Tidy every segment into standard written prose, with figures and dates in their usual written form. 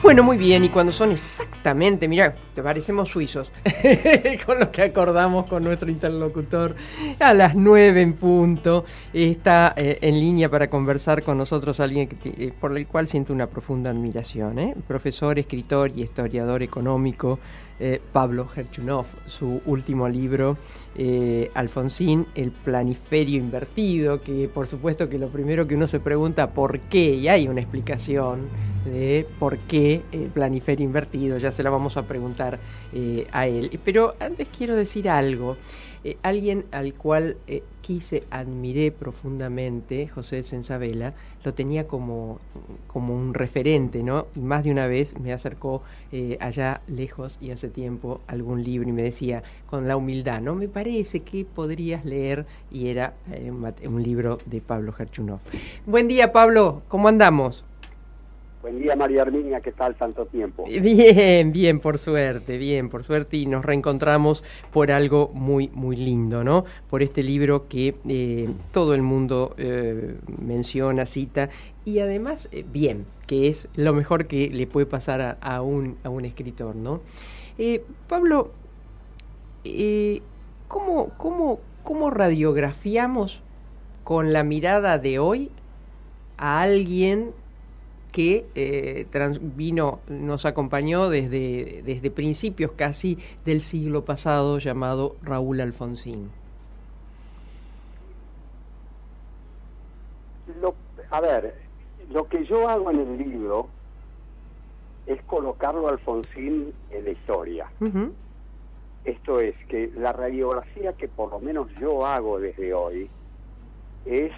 Bueno, muy bien, y cuando son exactamente, mirá, te parecemos suizos, con lo que acordamos con nuestro interlocutor, a las 9 en punto, está en línea para conversar con nosotros alguien por el cual siento una profunda admiración, profesor, escritor y historiador económico, Pablo Gerchunov. Su último libro, Alfonsín, el planiferio invertido, que por supuesto que lo primero que uno se pregunta, ¿por qué? Y hay una explicación de por qué el planiferio invertido, ya se la vamos a preguntar a él. Pero antes quiero decir algo. Alguien al cual admiré profundamente, José Sensabela, lo tenía como un referente, ¿no? Y más de una vez me acercó allá lejos y hace tiempo algún libro y me decía, con la humildad, ¿no? Me parece que podrías leer, y era un libro de Pablo Gerchunov. Buen día, Pablo, ¿cómo andamos? Buen día, María Herminia, ¿qué tal tanto tiempo? Bien, por suerte, y nos reencontramos por algo muy, muy lindo, ¿no? Por este libro que todo el mundo menciona, cita, y además, que es lo mejor que le puede pasar a un escritor, ¿no? Pablo, ¿cómo radiografiamos con la mirada de hoy a alguien que nos acompañó desde principios casi del siglo pasado, llamado Raúl Alfonsín? Lo que yo hago en el libro es colocarlo a Alfonsín en la historia. Uh-huh. Esto es, que la radiografía que por lo menos yo hago desde hoy es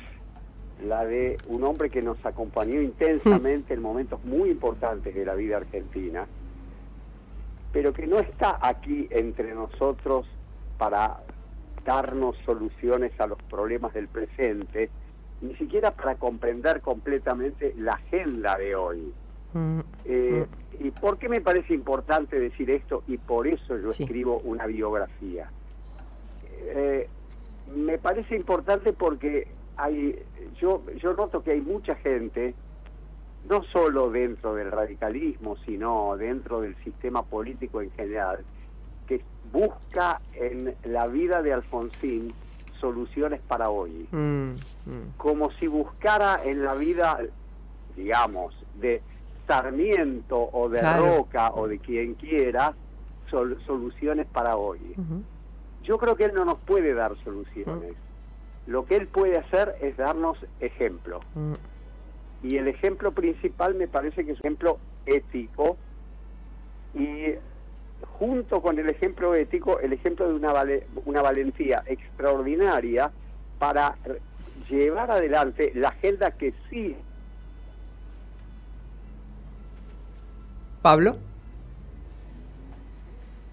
la de un hombre que nos acompañó intensamente en momentos muy importantes de la vida argentina, pero que no está aquí entre nosotros para darnos soluciones a los problemas del presente, ni siquiera para comprender completamente la agenda de hoy. ¿Y por qué me parece importante decir esto? Y por eso yo escribo una biografía. Me parece importante porque yo noto que hay mucha gente, no solo dentro del radicalismo, sino dentro del sistema político en general, que busca en la vida de Alfonsín soluciones para hoy. Como si buscara en la vida, digamos, de Sarmiento o de Roca o de quien quiera, soluciones para hoy. Uh-huh. Yo creo que él no nos puede dar soluciones. Lo que él puede hacer es darnos ejemplo. Y el ejemplo principal me parece que es un ejemplo ético, y junto con el ejemplo ético, el ejemplo de una valentía extraordinaria para llevar adelante la agenda que sí. ¿Pablo?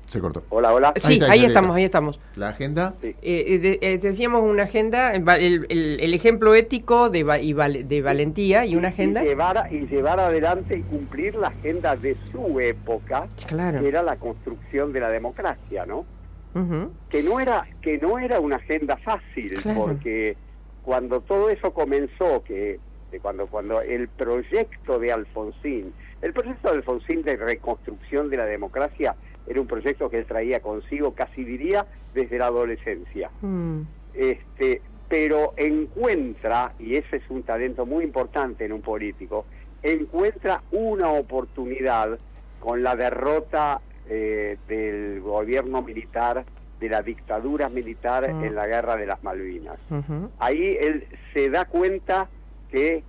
Se cortó. Hola. Sí, ahí estamos. ¿La agenda? Sí. Decíamos una agenda, el ejemplo ético de valentía y una agenda. Y llevar adelante y cumplir la agenda de su época, claro, que era la construcción de la democracia, ¿no? Uh-huh. Que no era una agenda fácil, claro, porque cuando todo eso comenzó, cuando el proyecto de Alfonsín de reconstrucción de la democracia, era un proyecto que él traía consigo, casi diría, desde la adolescencia. Pero encuentra, y ese es un talento muy importante en un político, encuentra una oportunidad con la derrota del gobierno militar, de la dictadura militar en la Guerra de las Malvinas. Uh-huh. Ahí él se da cuenta que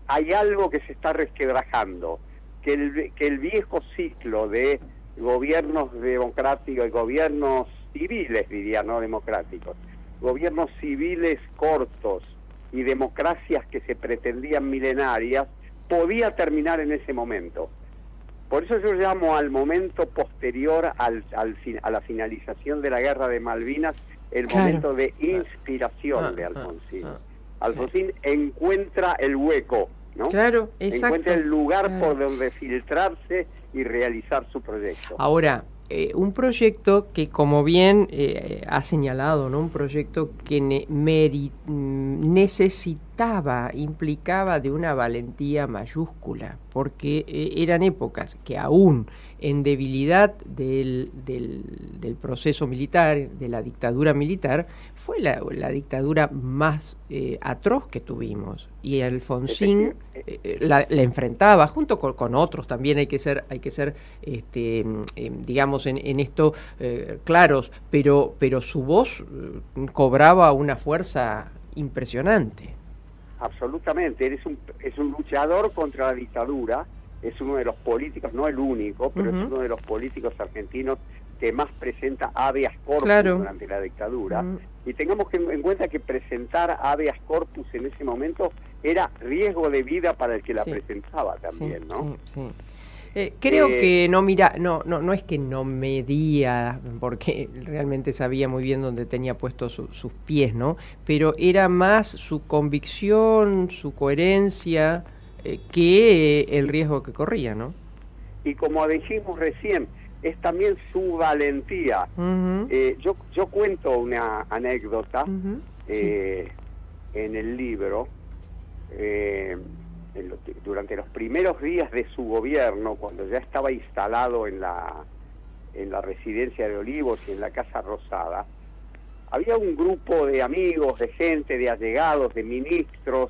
hay algo que se está resquebrajando, que el viejo ciclo de gobiernos democráticos y gobiernos civiles, diría, no democráticos, gobiernos civiles cortos y democracias que se pretendían milenarias, podía terminar en ese momento. Por eso yo llamo al momento posterior a la finalización de la Guerra de Malvinas el momento de inspiración de Alfonsín. Alfonsín encuentra el hueco, ¿no? Claro, exacto. Encuentra el lugar por donde filtrarse y realizar su proyecto. Ahora, un proyecto que, como bien ha señalado, ¿no? Un proyecto que necesitó implicaba de una valentía mayúscula, porque eran épocas que aún en debilidad del proceso militar, de la dictadura militar, fue la dictadura más atroz que tuvimos. Y Alfonsín la enfrentaba junto con otros. También hay que ser digamos, en esto claros, pero su voz cobraba una fuerza impresionante. Absolutamente, es un luchador contra la dictadura, es uno de los políticos, no el único, pero es uno de los políticos argentinos que más presenta habeas corpus durante la dictadura. Y tengamos en cuenta que presentar habeas corpus en ese momento era riesgo de vida para el que la presentaba también, ¿no? Creo que no es que no medía, porque realmente sabía muy bien dónde tenía puestos sus pies, ¿no? Pero era más su convicción, su coherencia, que el riesgo que corría, ¿no? Y como dijimos recién, es también su valentía. Yo cuento una anécdota en el libro. Durante los primeros días de su gobierno, cuando ya estaba instalado en la residencia de Olivos y en la Casa Rosada, había un grupo de amigos, de gente, de allegados, de ministros,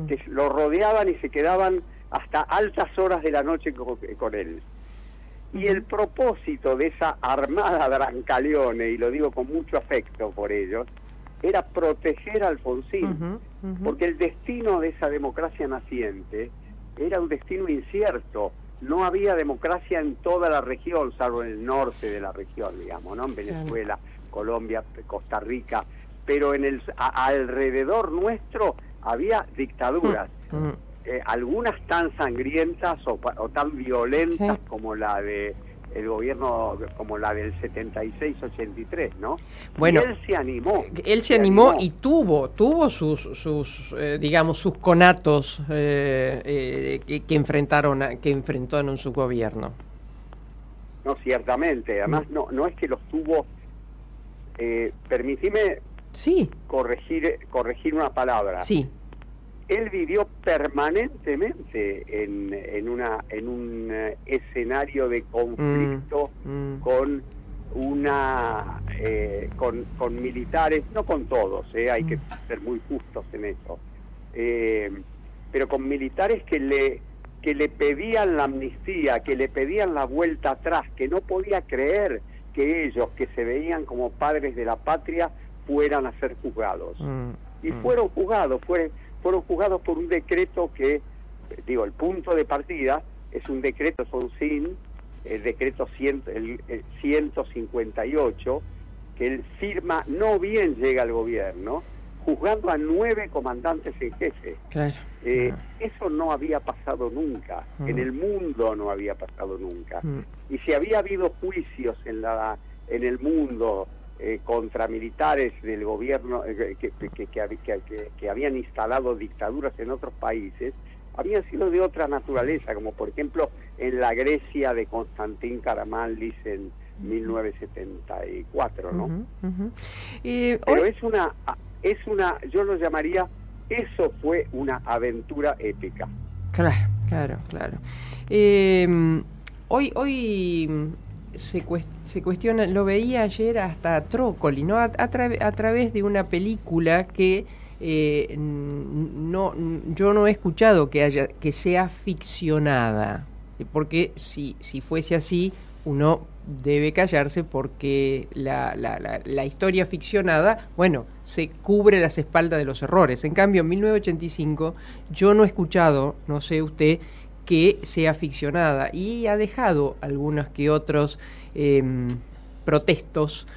que lo rodeaban y se quedaban hasta altas horas de la noche con él. Y el propósito de esa armada Brancaleone, y lo digo con mucho afecto por ellos, era proteger a Alfonsín, porque el destino de esa democracia naciente era un destino incierto. No había democracia en toda la región, salvo en el norte de la región, digamos, ¿no? En Venezuela, Colombia, Costa Rica, pero en alrededor nuestro había dictaduras, algunas tan sangrientas o tan violentas como la de el gobierno, como la del 76-83, ¿no? Bueno, y él se animó y tuvo sus digamos, sus conatos que enfrentaron su gobierno. No, ciertamente. Además, no es que los tuvo. Permitime corregir una palabra. Sí. Él vivió permanentemente en un escenario de conflicto con con militares, no con todos, hay que ser muy justos en eso, pero con militares que le pedían la amnistía, que le pedían la vuelta atrás, que no podía creer que ellos, que se veían como padres de la patria, fueran a ser juzgados. Y fueron juzgados por un decreto que, digo, el punto de partida es un decreto Alfonsín, el decreto 158, que él firma, no bien llega al gobierno, juzgando a 9 comandantes en jefe. Claro. Eso no había pasado nunca, en el mundo no había pasado nunca. Y si había habido juicios en el mundo contra militares del gobierno que habían instalado dictaduras en otros países, habían sido de otra naturaleza, como por ejemplo en la Grecia de Constantín Karamanlis en 1974, ¿no? Pero es una, yo lo llamaría, eso fue una aventura épica. Claro. Hoy se cuestiona, lo veía ayer hasta Trócoli, ¿no? A través de una película que yo no he escuchado que sea ficcionada, porque si fuese así, uno debe callarse, porque la historia ficcionada, bueno, se cubre las espaldas de los errores. En cambio, en 1985 yo no he escuchado, no sé usted, que sea ficcionada, y ha dejado algunos que otros protestos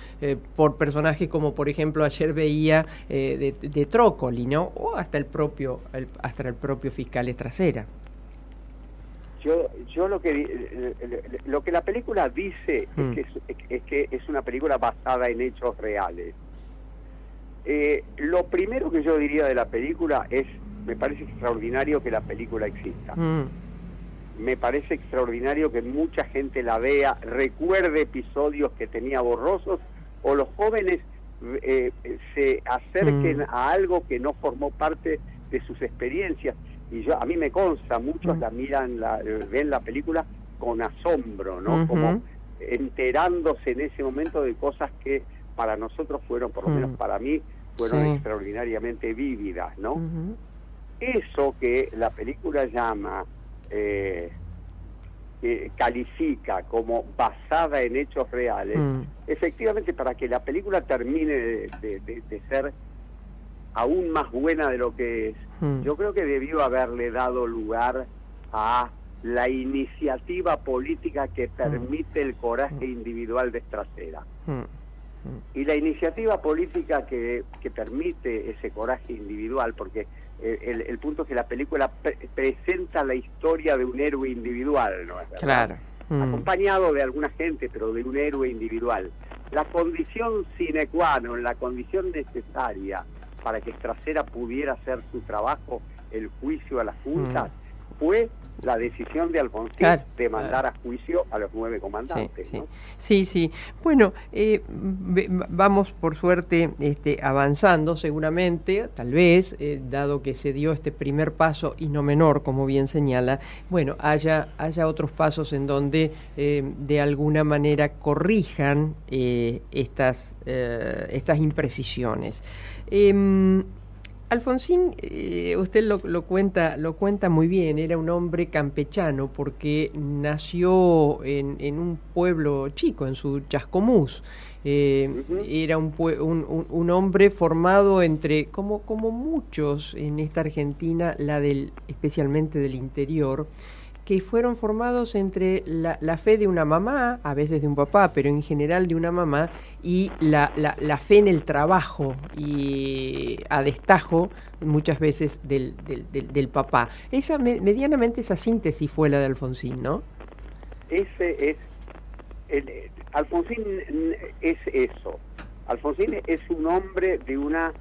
por personajes como, por ejemplo, ayer veía de Trócoli, ¿no? O hasta el propio fiscal Estracera. Yo lo que la película dice es que es una película basada en hechos reales. Lo primero que yo diría de la película es, me parece extraordinario que la película exista. Me parece extraordinario que mucha gente la vea, recuerde episodios que tenía borrosos, o los jóvenes se acerquen a algo que no formó parte de sus experiencias. Y a mí me consta, muchos la miran, ven la película con asombro, ¿no? Como enterándose en ese momento de cosas que para nosotros fueron, por lo menos para mí, fueron extraordinariamente vívidas, ¿no? Eso que la película llama, califica como basada en hechos reales, efectivamente, para que la película termine de ser aún más buena de lo que es, yo creo que debió haberle dado lugar a la iniciativa política que permite el coraje individual de Strasera. Y la iniciativa política que permite ese coraje individual, porque el punto es que la película presenta la historia de un héroe individual, ¿no es verdad? Claro. Acompañado de alguna gente, pero de un héroe individual. La condición sine qua non, la condición necesaria para que Strasera pudiera hacer su trabajo, el juicio a las juntas, fue la decisión de Alfonsín de mandar a juicio a los 9 comandantes. ¿No? Sí. Bueno, vamos por suerte avanzando seguramente, tal vez, dado que se dio este primer paso y no menor, como bien señala, bueno, haya otros pasos en donde de alguna manera corrijan estas imprecisiones. Alfonsín, usted lo cuenta muy bien, era un hombre campechano porque nació en un pueblo chico, en su Chascomús. Era un hombre formado entre, como muchos en esta Argentina, especialmente del interior, que fueron formados entre la fe de una mamá, a veces de un papá, pero en general de una mamá, y la fe en el trabajo, y a destajo muchas veces del papá. Medianamente esa síntesis fue la de Alfonsín, ¿no? Alfonsín es eso. Alfonsín es un hombre de una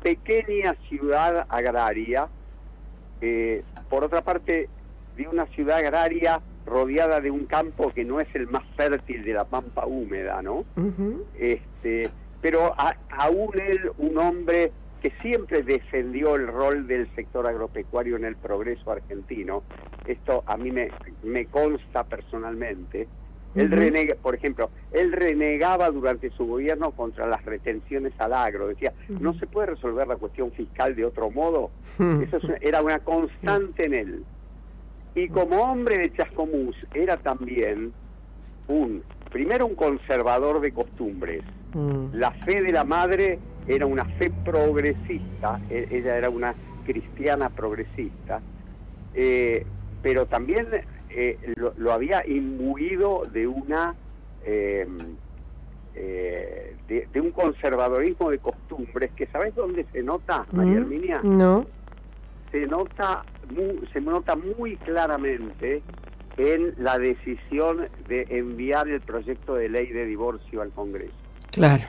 pequeña ciudad agraria, por otra parte, de una ciudad agraria rodeada de un campo que no es el más fértil de la pampa húmeda, ¿no? Pero aún él, un hombre que siempre defendió el rol del sector agropecuario en el progreso argentino. Esto a mí me consta personalmente. Él por ejemplo, él renegaba durante su gobierno contra las retenciones al agro. Decía, ¿no se puede resolver la cuestión fiscal de otro modo? Eso era una constante en él. Y como hombre de Chascomús, era también primero un conservador de costumbres. La fe de la madre era una fe progresista, ella era una cristiana progresista, pero también lo había imbuido de de un conservadorismo de costumbres que, ¿sabes dónde se nota, María Herminia? No. Se nota muy claramente en la decisión de enviar el proyecto de ley de divorcio al Congreso. Claro.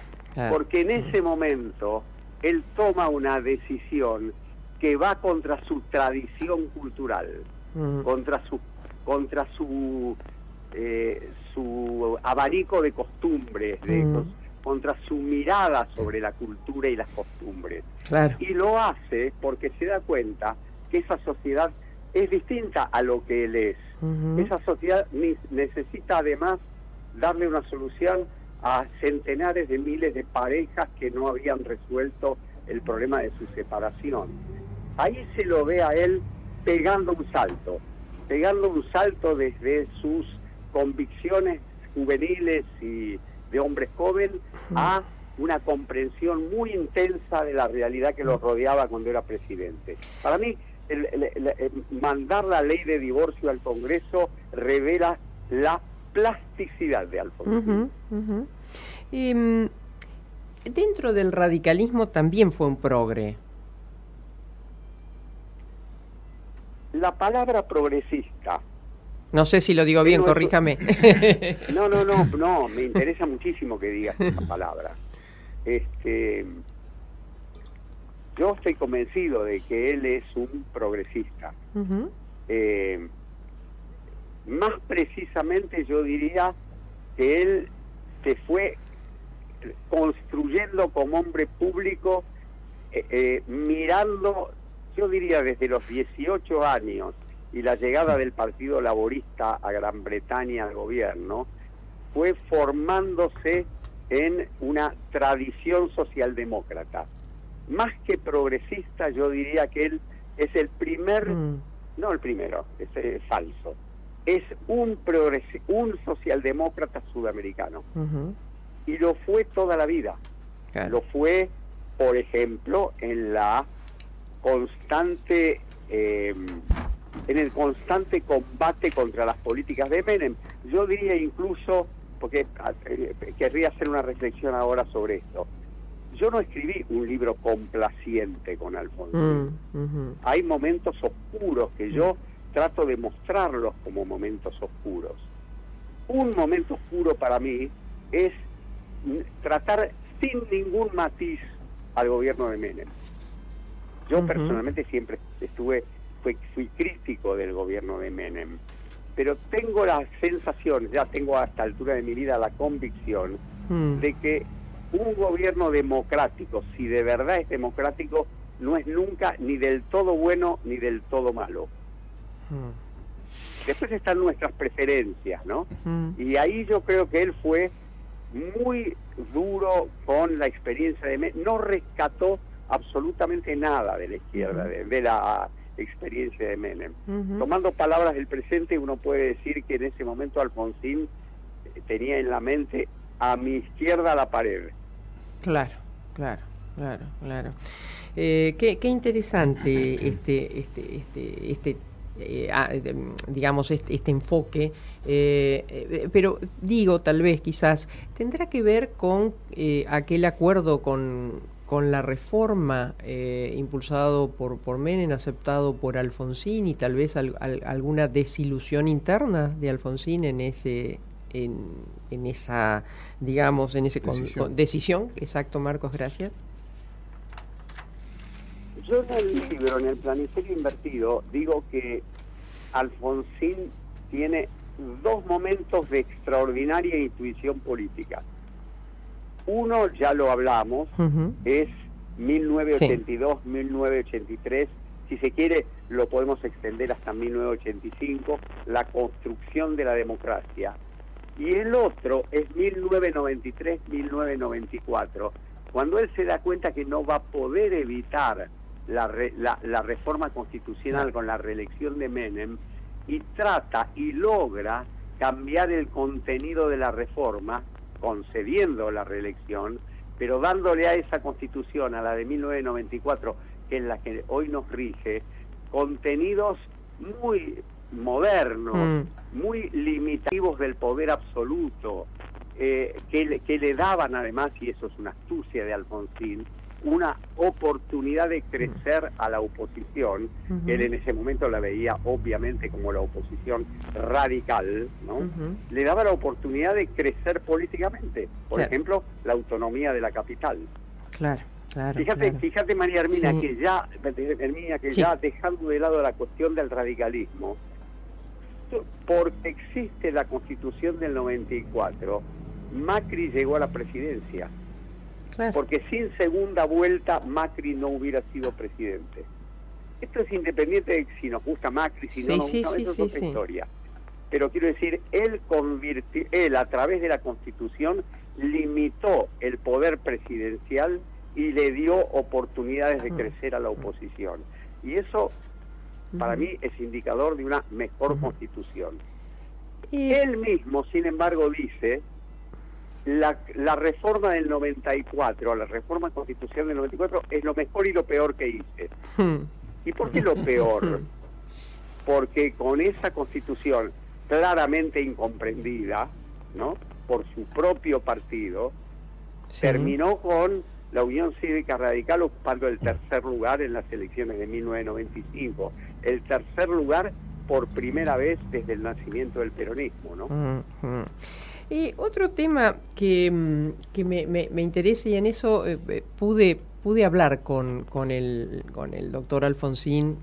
Porque en ese momento él toma una decisión que va contra su tradición cultural, contra su abanico de costumbres, contra su mirada sobre la cultura y las costumbres. Claro. Y lo hace porque se da cuenta que esa sociedad es distinta a lo que él es. Esa sociedad necesita además darle una solución a centenares de miles de parejas que no habían resuelto el problema de su separación. Ahí se lo ve a él pegando un salto desde sus convicciones juveniles y de hombre joven a una comprensión muy intensa de la realidad que lo rodeaba cuando era presidente. Para mí, mandar la ley de divorcio al Congreso revela la plasticidad de Alfonsín. Dentro del radicalismo también fue un progre. La palabra progresista. No sé si lo digo bien, corríjame. No, me interesa muchísimo que digas esa palabra. Yo estoy convencido de que él es un progresista. Más precisamente yo diría que él se fue construyendo como hombre público mirando, yo diría desde los 18 años y la llegada del Partido Laborista a Gran Bretaña al gobierno, fue formándose en una tradición socialdemócrata. Más que progresista, yo diría que él es el primer, no el primero, es falso, es un socialdemócrata sudamericano. Y lo fue toda la vida. Claro. Lo fue, por ejemplo, en la constante, en el constante combate contra las políticas de Menem. Yo diría incluso, porque querría hacer una reflexión ahora sobre esto. Yo no escribí un libro complaciente con Alfonsín. Hay momentos oscuros que yo trato de mostrarlos como momentos oscuros. Un momento oscuro para mí es tratar sin ningún matiz al gobierno de Menem. Yo personalmente siempre fui crítico del gobierno de Menem, pero tengo la sensación, ya tengo a esta altura de mi vida la convicción de que un gobierno democrático, si de verdad es democrático, no es nunca ni del todo bueno ni del todo malo. Después están nuestras preferencias, ¿no? Y ahí yo creo que él fue muy duro con la experiencia de Menem, no rescató absolutamente nada de la izquierda, de la experiencia de Menem. Tomando palabras del presente, uno puede decir que en ese momento Alfonsín tenía en la mente a mi izquierda la pared. Claro. Qué interesante digamos, este enfoque, pero digo, tal vez, quizás, ¿tendrá que ver con aquel acuerdo con la reforma impulsado por Menem, aceptado por Alfonsín, y tal vez alguna desilusión interna de Alfonsín en esa, digamos, en ese decisión? Exacto, Marcos, gracias. Yo en el libro, en el Planificio Invertido, digo que Alfonsín tiene dos momentos de extraordinaria intuición política. Uno, ya lo hablamos, es 1982, 1983, si se quiere lo podemos extender hasta 1985, la construcción de la democracia. Y el otro es 1993, 1994, cuando él se da cuenta que no va a poder evitar la reforma constitucional con la reelección de Menem, y trata y logra cambiar el contenido de la reforma, concediendo la reelección, pero dándole a esa constitución, a la de 1994, que es la que hoy nos rige, contenidos muy modernos, muy limitativos del poder absoluto, que le daban además, y eso es una astucia de Alfonsín, una oportunidad de crecer a la oposición, que él en ese momento la veía obviamente como la oposición radical, ¿no? Le daba la oportunidad de crecer políticamente, por ejemplo, la autonomía de la capital. Fíjate, María Hermina, que ya dejando de lado la cuestión del radicalismo, porque existe la Constitución del 94, Macri llegó a la presidencia. Porque sin segunda vuelta Macri no hubiera sido presidente. Esto es independiente de si nos gusta Macri, si no nos gusta, eso es otra historia. Pero quiero decir, él a través de la Constitución limitó el poder presidencial y le dio oportunidades de crecer a la oposición. Y eso, para mí, es indicador de una mejor Constitución. Él mismo, sin embargo, dice... La reforma del 94, la reforma constitucional del 94, es lo mejor y lo peor que hice. ¿Y por qué lo peor? Porque con esa constitución claramente incomprendida, ¿no?, por su propio partido, terminó con la Unión Cívica Radical ocupando el tercer lugar en las elecciones de 1995. El tercer lugar por primera vez desde el nacimiento del peronismo, ¿no? Otro tema que me interesa, y en eso pude hablar con el doctor Alfonsín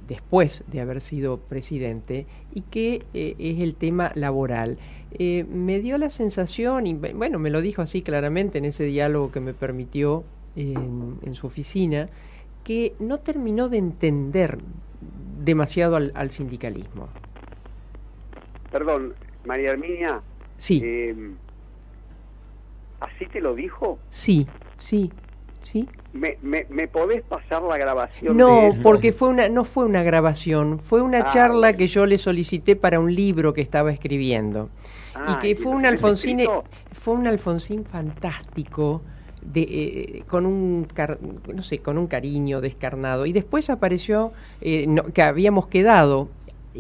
después de haber sido presidente, y que es el tema laboral. Me dio la sensación, y bueno, me lo dijo así claramente en ese diálogo que me permitió en su oficina que no terminó de entender demasiado al sindicalismo. Perdón, María Herminia. Sí. ¿Así te lo dijo? Sí. ¿Me podés pasar la grabación? No, porque no fue una grabación, fue una charla bueno. que yo le solicité para un libro que estaba escribiendo. Y que fue un Alfonsín fantástico, con un cariño descarnado. Y después apareció que habíamos quedado,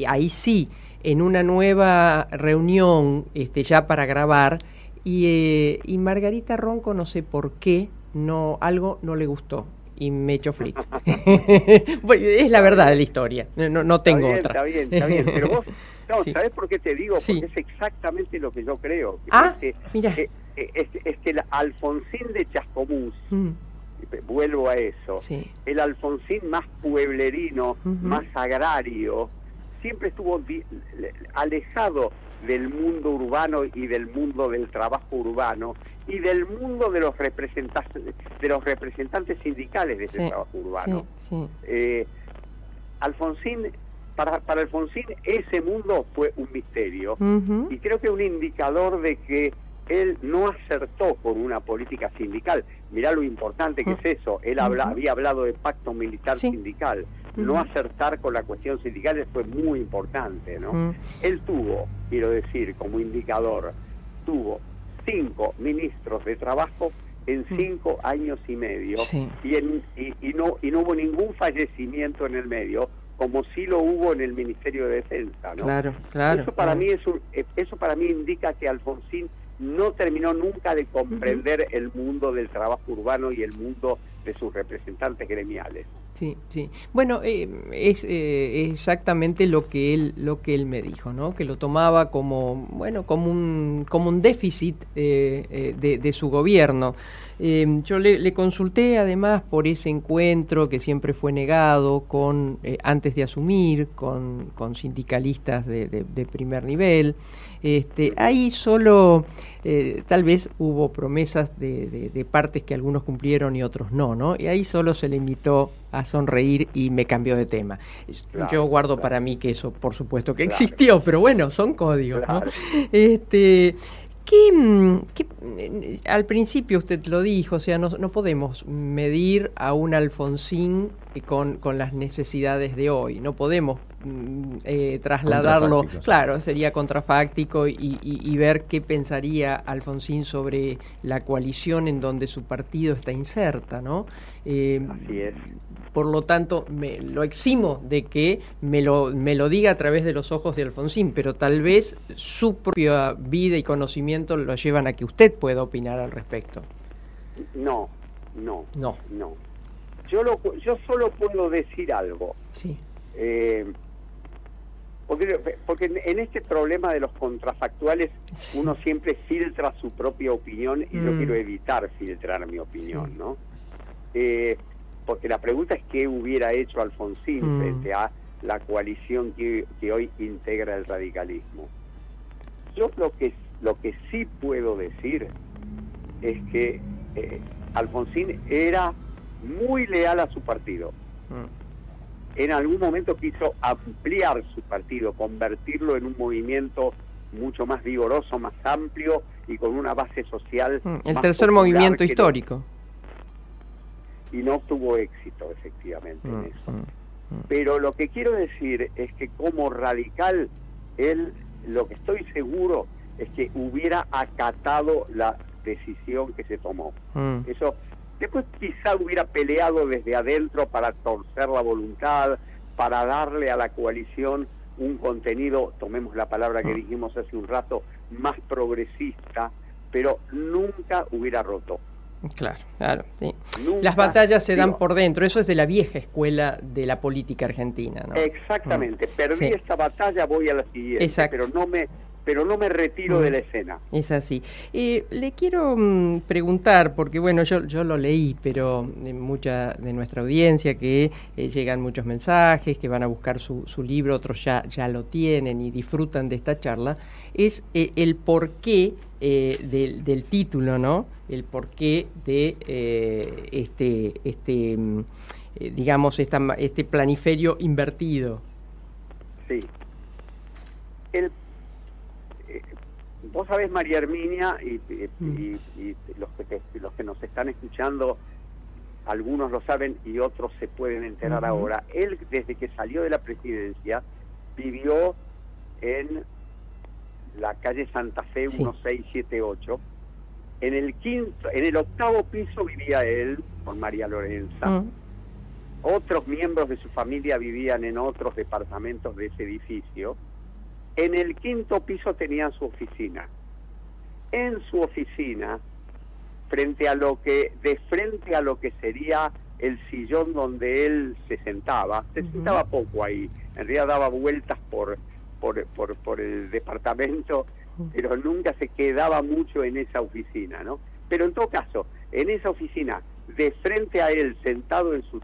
ahí sí, en una nueva reunión ya para grabar, y Margarita Ronco, no sé por qué, algo no le gustó y me echó frito. Es la verdad de la historia, no tengo otra. Está bien, pero vos, sí. ¿sabés por qué te digo? Sí. Porque es exactamente lo que yo creo. Mira. Es que el Alfonsín de Chascomús, vuelvo a eso, sí. El Alfonsín más pueblerino, más agrario, siempre estuvo alejado del mundo urbano y del mundo del trabajo urbano y del mundo de los representantes sindicales de ese trabajo urbano. Alfonsín, para Alfonsín ese mundo fue un misterio, y creo que un indicador de que él no acertó con una política sindical. Mirá lo importante que es eso. Él había hablado de pacto militar sindical. No acertar con la cuestión sindical fue muy importante, ¿no? Él tuvo, quiero decir, como indicador, tuvo 5 ministros de trabajo en 5 años y medio, y no hubo ningún fallecimiento en el medio, como sí lo hubo en el Ministerio de Defensa, ¿no? Claro. Eso para mí indica que Alfonsín no terminó nunca de comprender el mundo del trabajo urbano y el mundo de sus representantes gremiales. Sí. Bueno, es exactamente lo que él me dijo, ¿no? Que lo tomaba como un déficit de su gobierno. Yo le consulté además por ese encuentro que siempre fue negado antes de asumir con sindicalistas de primer nivel. Ahí solo tal vez hubo promesas de partes que algunos cumplieron y otros no, y ahí solo se le invitó a sonreír y me cambió de tema. Yo guardo para mí que eso por supuesto que existió, pero bueno, son códigos, ¿no? Al principio usted lo dijo, o sea, no podemos medir a un Alfonsín con las necesidades de hoy, no podemos trasladarlo, claro, sería contrafáctico y ver qué pensaría Alfonsín sobre la coalición en donde su partido está inserta, ¿no? Así es. Por lo tanto, lo eximo de que me lo diga a través de los ojos de Alfonsín, pero tal vez su propia vida y conocimiento lo llevan a que usted pueda opinar al respecto. No. Yo solo puedo decir algo. Sí. Porque en este problema de los contrafactuales uno siempre filtra su propia opinión, y yo quiero evitar filtrar mi opinión, ¿no? Porque la pregunta es qué hubiera hecho Alfonsín frente a la coalición que hoy integra el radicalismo. Yo lo que sí puedo decir es que Alfonsín era muy leal a su partido. En algún momento quiso ampliar su partido, convertirlo en un movimiento mucho más vigoroso, más amplio y con una base social. El tercer movimiento histórico. Y no tuvo éxito, efectivamente, en eso. Pero lo que quiero decir es que como radical, él, lo que estoy seguro es que hubiera acatado la decisión que se tomó. Eso. Después quizá hubiera peleado desde adentro para torcer la voluntad, para darle a la coalición un contenido, tomemos la palabra que dijimos hace un rato, más progresista, pero nunca hubiera roto. Claro, sí. Las batallas se dan por dentro, eso es de la vieja escuela de la política argentina, ¿no? Exactamente, perdí esta batalla, voy a la siguiente, pero no me retiro de la escena. Es así. Le quiero preguntar, porque bueno, yo lo leí, pero mucha de nuestra audiencia que llegan muchos mensajes, que van a buscar su libro, otros ya lo tienen y disfrutan de esta charla, es el porqué del título, ¿no? el porqué de digamos, este planiferio invertido. Sí. Vos sabés, María Herminia, y los que nos están escuchando, algunos lo saben y otros se pueden enterar ahora. Él, desde que salió de la presidencia, vivió en la calle Santa Fe 1678. En el octavo piso vivía él con María Lorenza. Otros miembros de su familia vivían en otros departamentos de ese edificio. En el quinto piso tenían su oficina. En su oficina, de frente a lo que sería el sillón donde él se sentaba poco ahí, en realidad daba vueltas por el departamento, pero nunca se quedaba mucho en esa oficina, ¿no? Pero en todo caso, en esa oficina, de frente a él, sentado en su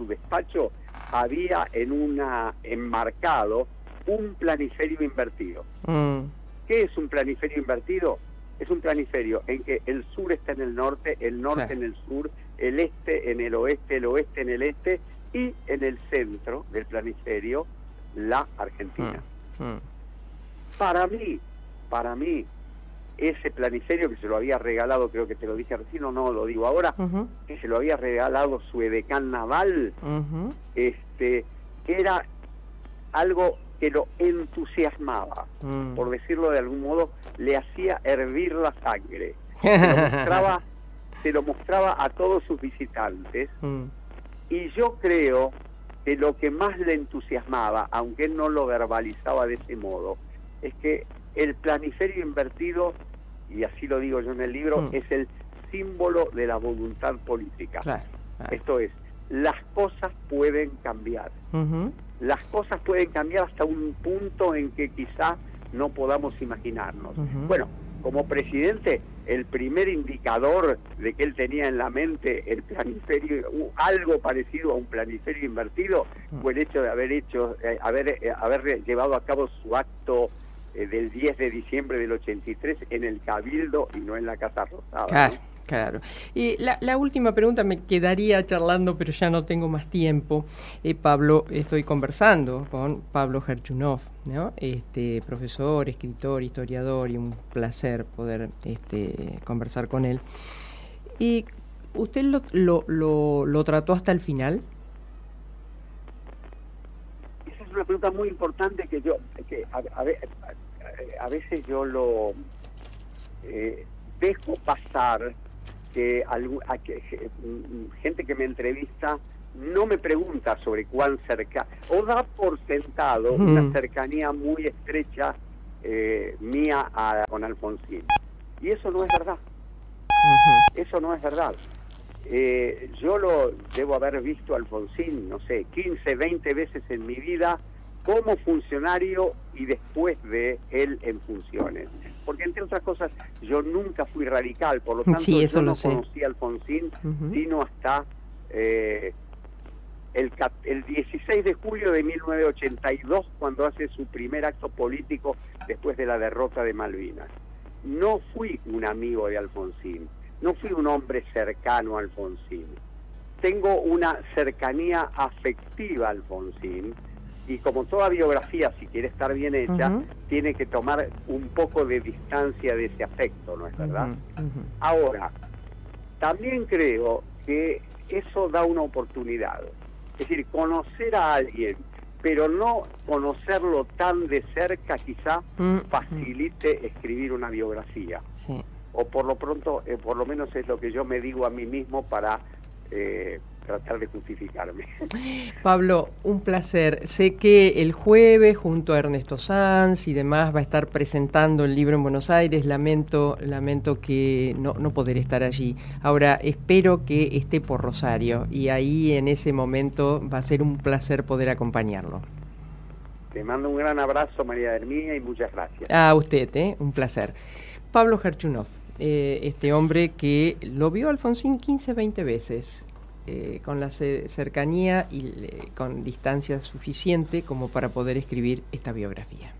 despacho, había enmarcado un planiferio invertido. ¿Qué es un planiferio invertido? Es un planiferio en que el sur está en el norte en el sur, el este en el oeste en el este, y en el centro del planiferio, la Argentina. Para mí, ese planiferio que se lo había regalado, creo que te lo dije recién, o no lo digo ahora, que se lo había regalado su edecán naval, era algo que lo entusiasmaba, por decirlo de algún modo, le hacía hervir la sangre. Se lo mostraba a todos sus visitantes, y yo creo que lo que más le entusiasmaba, aunque él no lo verbalizaba de ese modo, es que el planiferio invertido, y así lo digo yo en el libro, es el símbolo de la voluntad política. Esto es, las cosas pueden cambiar. Las cosas pueden cambiar hasta un punto en que quizá no podamos imaginarnos. Bueno, como presidente, el primer indicador de que él tenía en la mente el planiferio, algo parecido a un planiferio invertido, fue el hecho de haber llevado a cabo su acto del 10 de diciembre del 83 en el Cabildo y no en la Casa Rosada. Claro. Y la última pregunta, me quedaría charlando, pero ya no tengo más tiempo. Pablo, estoy conversando con Pablo Gerchunov, ¿no? Profesor, escritor, historiador, y un placer poder conversar con él. ¿Y usted lo trató hasta el final? Esa es una pregunta muy importante que a veces yo lo dejo pasar. Que gente que me entrevista no me pregunta sobre cuán cerca, o da por sentado una cercanía muy estrecha mía con Alfonsín. Y eso no es verdad. Eso no es verdad. Yo lo debo haber visto a Alfonsín, no sé, 15, 20 veces en mi vida, como funcionario y después de él en funciones. Porque, entre otras cosas, yo nunca fui radical, por lo tanto yo no conocí a Alfonsín sino hasta el 16 de julio de 1982, cuando hace su primer acto político después de la derrota de Malvinas. No fui un amigo de Alfonsín, no fui un hombre cercano a Alfonsín. Tengo una cercanía afectiva a Alfonsín, y como toda biografía, si quiere estar bien hecha, tiene que tomar un poco de distancia de ese afecto, ¿no es verdad? Ahora, también creo que eso da una oportunidad. Es decir, conocer a alguien, pero no conocerlo tan de cerca, quizá facilite escribir una biografía. O por lo menos es lo que yo me digo a mí mismo para tratar de justificarme. Pablo, un placer. Sé que el jueves, junto a Ernesto Sanz y demás, va a estar presentando el libro en Buenos Aires. Lamento que no poder estar allí. Ahora, espero que esté por Rosario, y ahí en ese momento va a ser un placer poder acompañarlo. Te mando un gran abrazo, María Herminia, y muchas gracias. A usted, un placer. Pablo Gerchunov, este hombre que lo vio a Alfonsín 15, 20 veces, con la cercanía y con distancia suficiente como para poder escribir esta biografía.